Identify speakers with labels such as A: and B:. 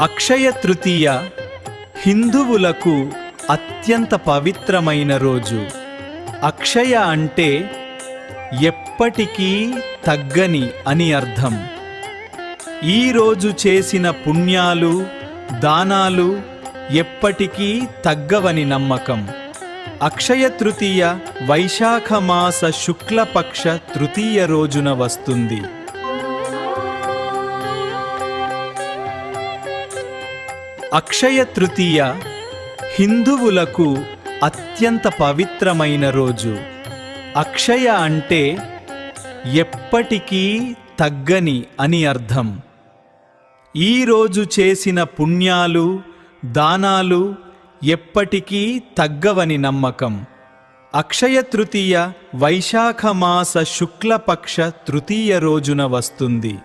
A: అక్షయ తృతీయ హిందువులకు అత్యంత పవిత్రమైన రోజు. అక్షయ అంటే ఎప్పటికీ తగ్గని అని అర్థం. ఈ రోజు చేసిన పుణ్యాలు దానాలు ఎప్పటికీ తగ్గవని నమ్మకం. అక్షయ తృతీయ వైశాఖ మాస శుక్లపక్ష తృతీయ రోజున వస్తుంది. అక్షయ తృతీయ హిందువులకు అత్యంత పవిత్రమైన రోజు. అక్షయ అంటే ఎప్పటికీ తగ్గని అని అర్థం. ఈ రోజు చేసిన పుణ్యాలు దానాలు ఎప్పటికీ తగ్గవని నమ్మకం. అక్షయ తృతీయ వైశాఖ మాస శుక్లపక్ష తృతీయ రోజున వస్తుంది.